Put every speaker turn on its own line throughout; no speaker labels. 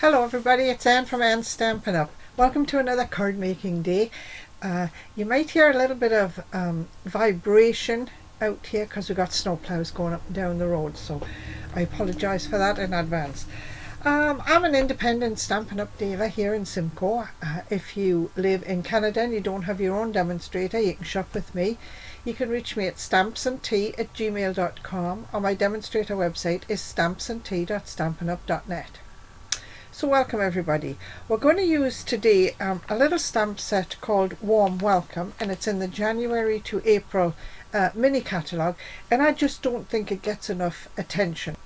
Hello everybody, it's Anne from Anne's Stampin'Up. Welcome to another card making day. You might hear a little bit of vibration out here because we've got snowplows going up and down the road, so I apologise for that in advance. I'm an independent Stampin' Up diva here in Simcoe. If you live in Canada and you don't have your own demonstrator, you can shop with me. You can reach me at stampsandtea@gmail.com, or my demonstrator website is stampsandtea.stampinup.net. So welcome everybody. We're going to use today a little stamp set called Warm Welcome, and it's in the January to April mini catalogue, and I just don't think it gets enough attention.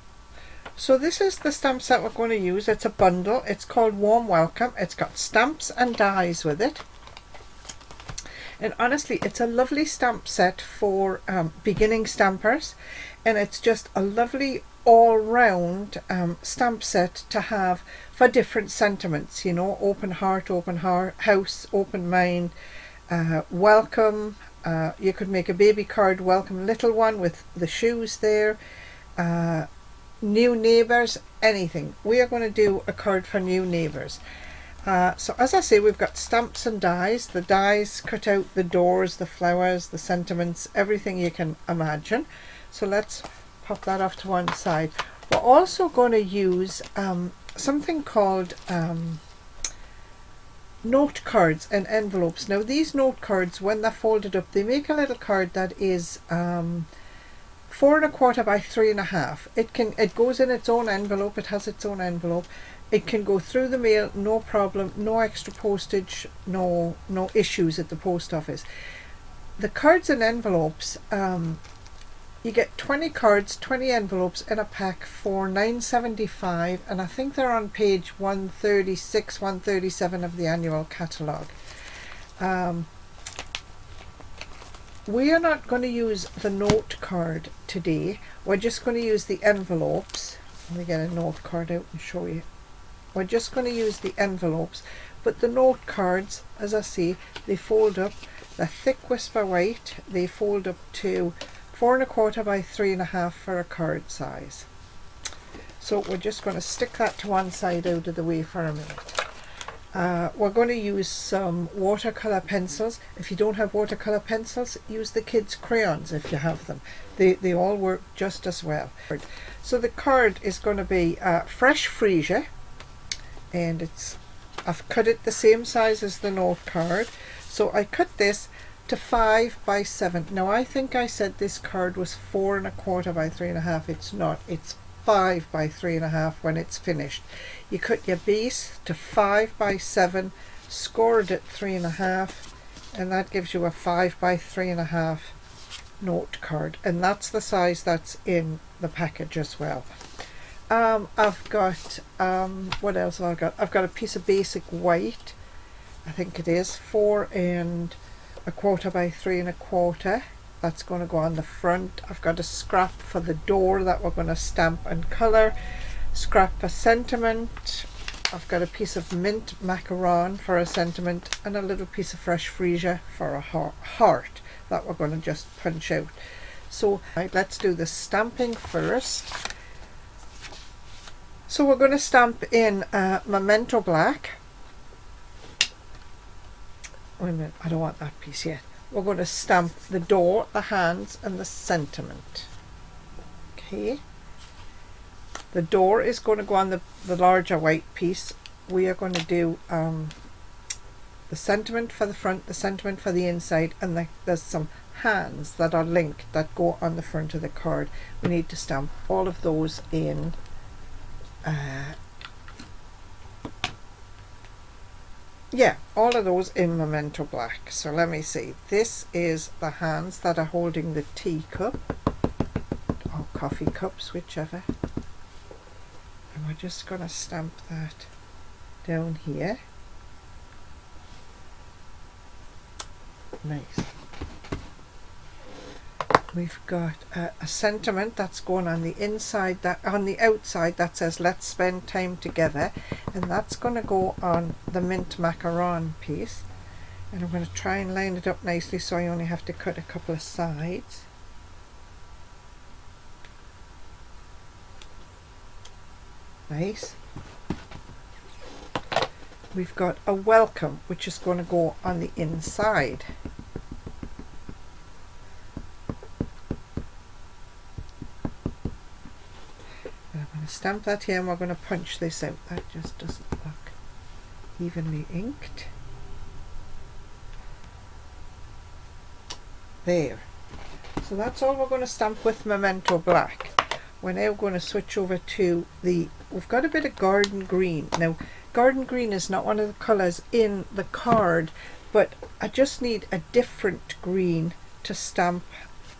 So this is the stamp set we're going to use. It's a bundle. It's called Warm Welcome. It's got stamps and dies with it. And honestly, it's a lovely stamp set for beginning stampers, and it's just a lovely all-round stamp set to have for different sentiments, you know, open heart, open house, open mind, welcome. You could make a baby card, welcome little one, with the shoes there, new neighbours, anything. We are going to do a card for new neighbours. So as I say, we've got stamps and dies. The dies cut out the doors, the flowers, the sentiments, everything you can imagine. So let's pop that off to one side. We're also going to use something called note cards and envelopes. Now these note cards, when they're folded up, they make a little card that is 4 1/4 by 3 1/2. It goes in its own envelope. It has its own envelope. It can go through the mail, no problem, no extra postage, no issues at the post office. The cards and envelopes, you get 20 cards, 20 envelopes in a pack for $9.75, and I think they're on page 136, 137 of the annual catalogue. We are not going to use the note card today. We're just going to use the envelopes. Let me get a note card out and show you. We're just going to use the envelopes, but the note cards, as I say, they fold up. The thick Whisper White, they fold up to 4 1/4 by 3 1/2 for a card size. So we're just going to stick that to one side out of the way for a minute. We're going to use some watercolor pencils. If you don't have watercolor pencils, use the kids' crayons if you have them. They all work just as well. So the card is going to be fresh freesia, and I've cut it the same size as the note card. So I cut this to 5 by 7. Now I think I said this card was 4 1/4 by 3 1/2. It's not. It's 5 by 3 1/2 when it's finished. You cut your base to 5 by 7, scored at 3 1/2, and that gives you a 5 by 3 1/2 note card, and that's the size that's in the package as well. I've got what else have I got? I've got a piece of basic white. I think it is 4 1/4 by 3 1/4. That's going to go on the front. I've got a scrap for the door that we're going to stamp and colour. Scrap for sentiment. I've got a piece of mint macaron for a sentiment, and a little piece of fresh freesia for a heart that we're going to just punch out. So let's do the stamping first. So we're going to stamp in Memento Black. Wait a minute, I don't want that piece yet. We're going to stamp the door, the hands, and the sentiment. Okay. The door is going to go on the larger white piece. We are going to do the sentiment for the front, the sentiment for the inside, and there's some hands that are linked that go on the front of the card. We need to stamp all of those in all of those in Memento Black. So let me see. This is the hands that are holding the teacup or coffee cups, whichever. And we're just going to stamp that down here. Nice. We've got a sentiment that's going on the inside, that on the outside, that says let's spend time together, and that's going to go on the mint macaron piece. And I'm going to try and line it up nicely so I only have to cut a couple of sides. Nice. we've got a welcome, which is going to go on the inside. And I'm going to stamp that here, and we're going to punch this out. That just doesn't look evenly inked. There. So that's all we're going to stamp with Memento Black. We're now going to switch over to we've got a bit of garden green. Now, garden green is not one of the colours in the card, but I just need a different green to stamp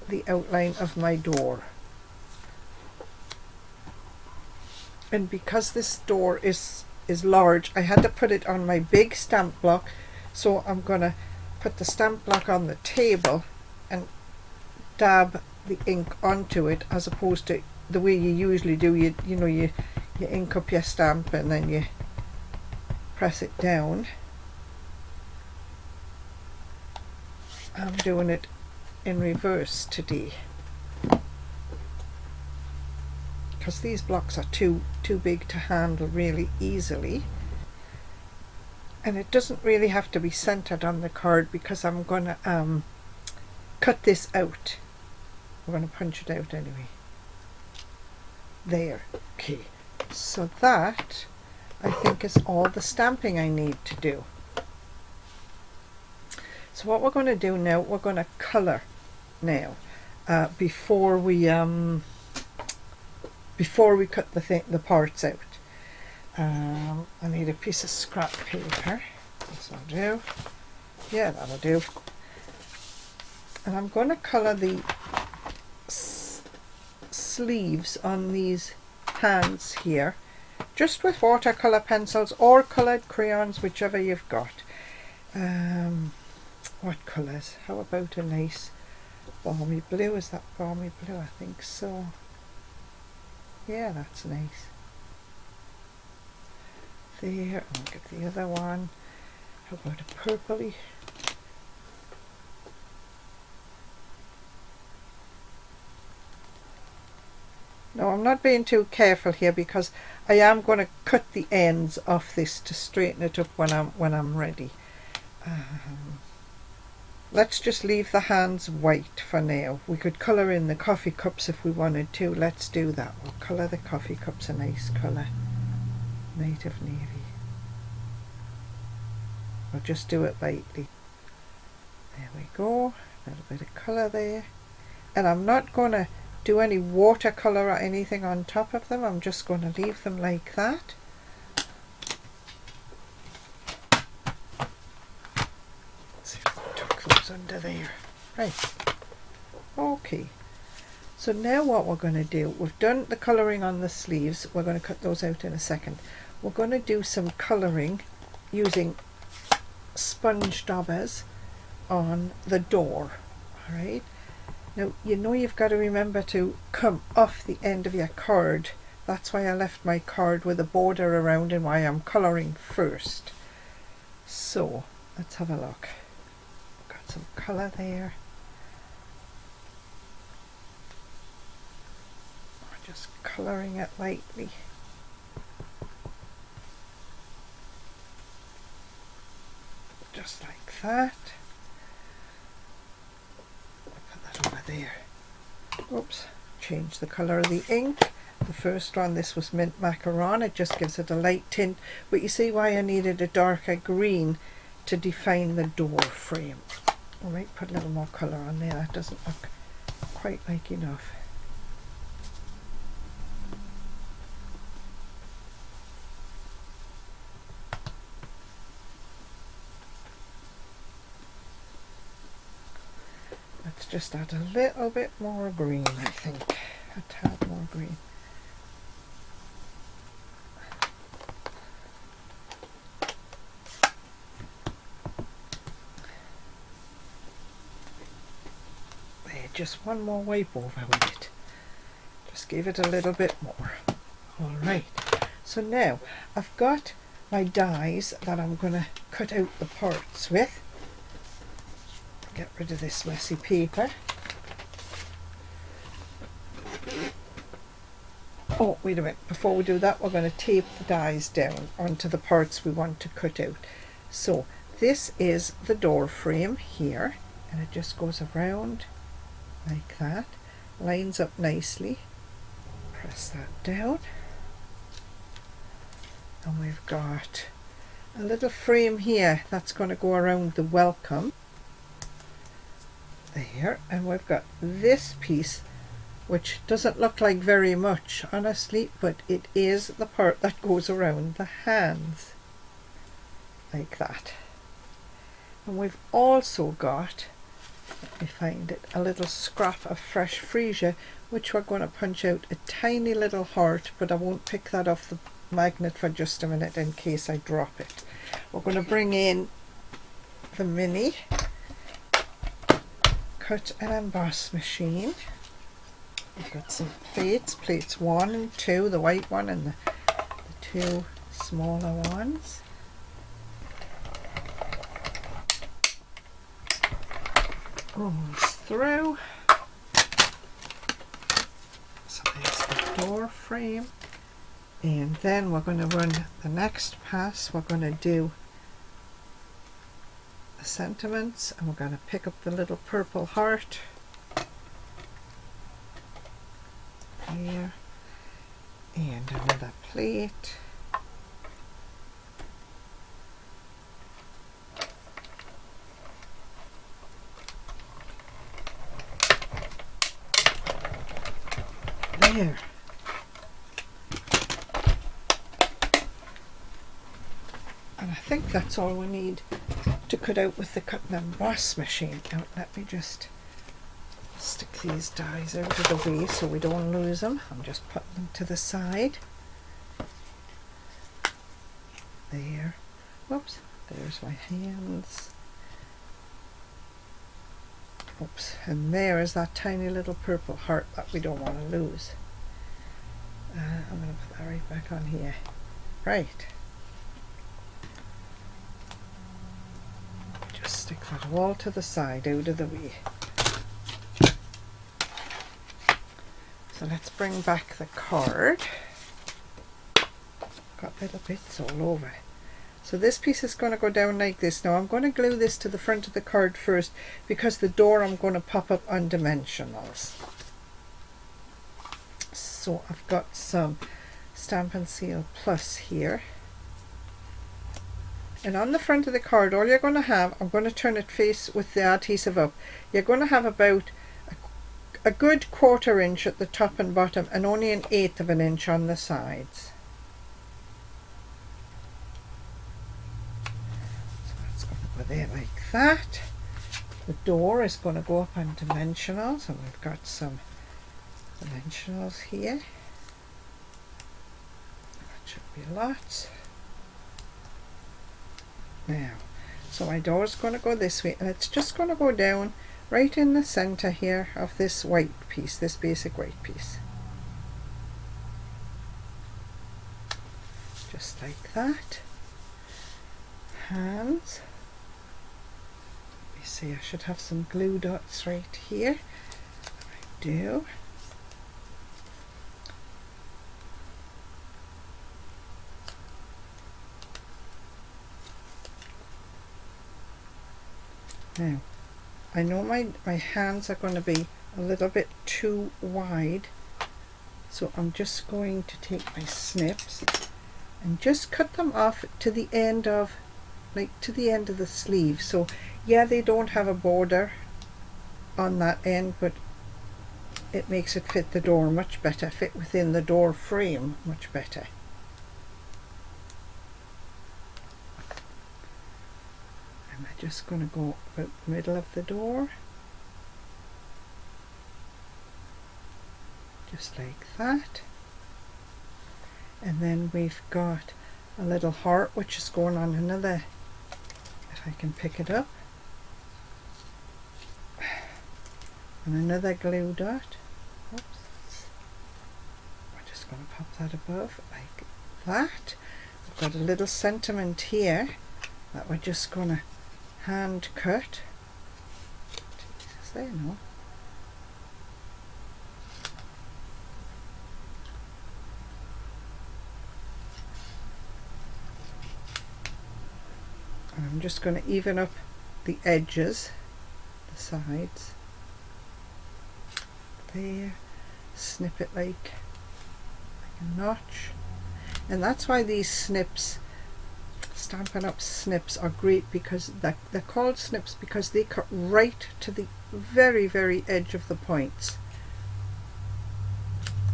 the outline of my door. And because this door is large, I had to put it on my big stamp block, so I'm going to put the stamp block on the table and dab the ink onto it, as opposed to the way you usually do. You ink up your stamp and then you press it down. I'm doing it in reverse today because these blocks are too big to handle really easily, and it doesn't really have to be centered on the card because I'm going to cut this out. We're going to punch it out anyway. There. Okay, so that I think is all the stamping I need to do. So what we're going to do now, we're going to colour now before we cut the parts out. I need a piece of scrap paper. That'll do. Yeah, that'll do. And I'm going to colour the sleeves on these hands here, just with watercolour pencils or coloured crayons, whichever you've got. What colours? How about a nice balmy blue? Is that balmy blue? I think so. Yeah, that's nice. There, I'll get the other one. How about a purpley? No, I'm not being too careful here because I am going to cut the ends off this to straighten it up when I'm ready. Let's just leave the hands white for now. We could colour in the coffee cups if we wanted to. Let's do that. We'll colour the coffee cups a nice colour. Native navy. We'll just do it lightly. There we go. A little bit of colour there. And I'm not going to do any watercolour or anything on top of them. I'm just going to leave them like that. Let's see if I tuck those under there. Right. Okay. So now what we're going to do, we've done the colouring on the sleeves. We're going to cut those out in a second. We're going to do some colouring using sponge daubers on the door. Alright. Now, you've got to remember to come off the end of your card. That's why I left my card with a border around and why I'm colouring first. So, let's have a look. Got some colour there. We're just colouring it lightly. Just like that. Over there. Oops, change the colour of the ink. The first one, this was mint macaron. It just gives it a light tint, but you see why I needed a darker green to define the door frame. I might put a little more colour on there. That doesn't look quite like enough. Let's just add a little bit more green, I think. A tad more green. There, just one more wipe over with it. Just give it a little bit more. Alright, so now I've got my dies that I'm going to cut out the parts with. Get rid of this messy paper. Oh, wait a minute, before we do that, we're going to tape the dies down onto the parts we want to cut out. So this is the door frame here, and it just goes around like that, lines up nicely. Press that down, and we've got a little frame here that's going to go around the welcome there, and we've got this piece which doesn't look like very much honestly, but it is the part that goes around the hands like that. And we've also got, let me find it, a little scrap of fresh freesia which we're going to punch out a tiny little heart, but I won't pick that off the magnet for just a minute in case I drop it. We're going to bring in the mini cut and emboss machine. We've got some plates 1 and 2, the white one and the 2 smaller ones. Rolls through. So there's the door frame, and then we're going to run the next pass. We're going to do the sentiments, and we're going to pick up the little purple heart here, and another plate. There. And I think that's all we need to cut out with the cut and emboss machine. Now let me just stick these dies out of the way so we don't lose them. I'm just putting them to the side. There. Whoops, there's my hands. Oops, and there is that tiny little purple heart that we don't want to lose. I'm going to put that right back on here. Right. Just stick that all to the side, out of the way. So let's bring back the card. Got little bits all over. So this piece is going to go down like this. Now I'm going to glue this to the front of the card first because the door I'm going to pop up on dimensionals. So I've got some Stampin' Seal Plus here. And on the front of the card, all you're going to have, I'm going to turn it face with the adhesive up, you're going to have about a good 1/4 inch at the top and bottom and only 1/8 of an inch on the sides. So that's going to go there like that. The door is going to go up on dimensionals, and we've got some dimensionals here. That should be lots. Now, so my door is going to go this way, and it's just going to go down right in the center here of this white piece, this basic white piece. Just like that. Hands. Let me see, I should have some glue dots right here. I do. Now, I know my hands are going to be a little bit too wide, so I'm just going to take my snips and just cut them off to the end of, like to the end of the sleeve. So yeah, they don't have a border on that end, but it makes it fit the door much better, fit within the door frame much better. And I'm just going to go about the middle of the door, just like that. And then we've got a little heart which is going on another, if I can pick it up, and another glue dot. Oops. We're just going to pop that above like that. We've got a little sentiment here that we're just going to hand cut. Is there no? I'm just going to even up the edges, the sides. There, snip it like a notch. And that's why these snips, Stampin' Up snips, are great, because they're called snips because they cut right to the very, very edge of the points.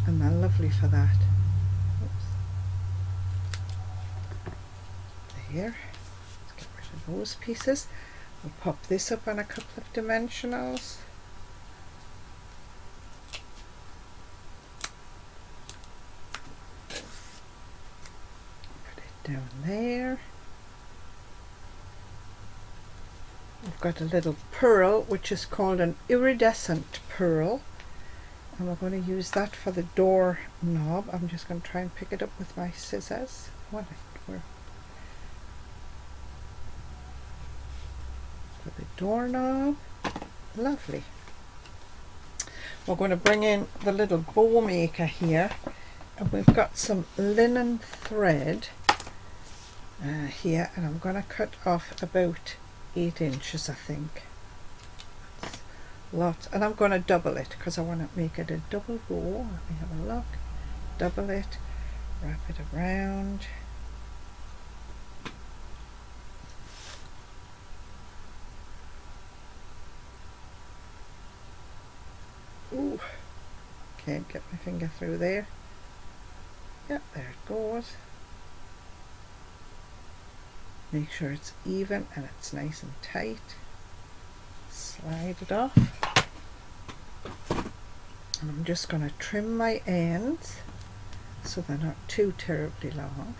And they're lovely for that. Oops. There. Let's get rid of those pieces. We'll pop this up on a couple of dimensionals. Put it down there. We've got a little pearl, which is called an iridescent pearl, and we're going to use that for the door knob. I'm just going to try and pick it up with my scissors. For the doorknob. Lovely. We're going to bring in the little bow maker here, and we've got some linen thread here, and I'm going to cut off about 8 inches, I think. That's lots, and I'm going to double it because I want to make it a double bow. Let me have a look. Double it, wrap it around. Ooh, can't get my finger through there. Yep, there it goes. Make sure it's even and it's nice and tight. Slide it off. And I'm just going to trim my ends so they're not too terribly long.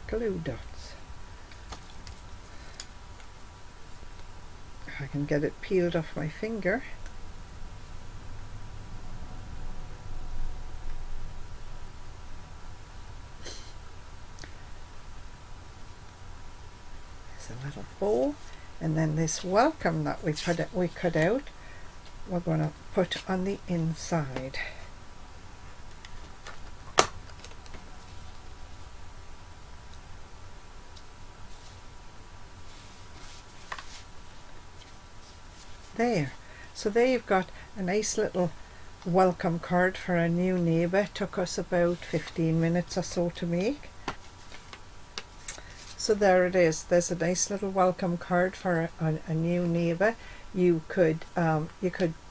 Glue dots. If I can get it peeled off my finger. A little bow, and then this welcome that we cut out, we're going to put on the inside. There. So there you've got a nice little welcome card for a new neighbour. It took us about 15 minutes or so to make. So there it is. There's a nice little welcome card for a new neighbour. You could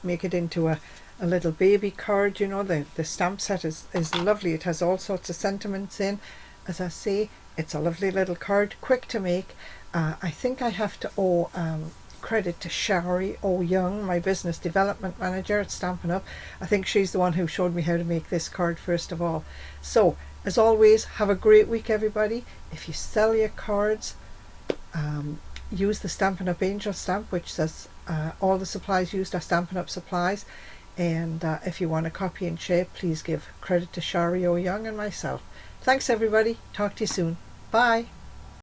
make it into a little baby card. You know, the stamp set is lovely. It has all sorts of sentiments in. As I say, it's a lovely little card, quick to make. I think I have to owe credit to Shari Young, my business development manager at Stampin' Up. I think she's the one who showed me how to make this card first of all. So as always, have a great week, everybody. If you sell your cards, use the Stampin' Up Angel stamp, which says all the supplies used are Stampin' Up supplies. And if you want to copy and share, please give credit to Shari Young and myself. Thanks, everybody. Talk to you soon. Bye.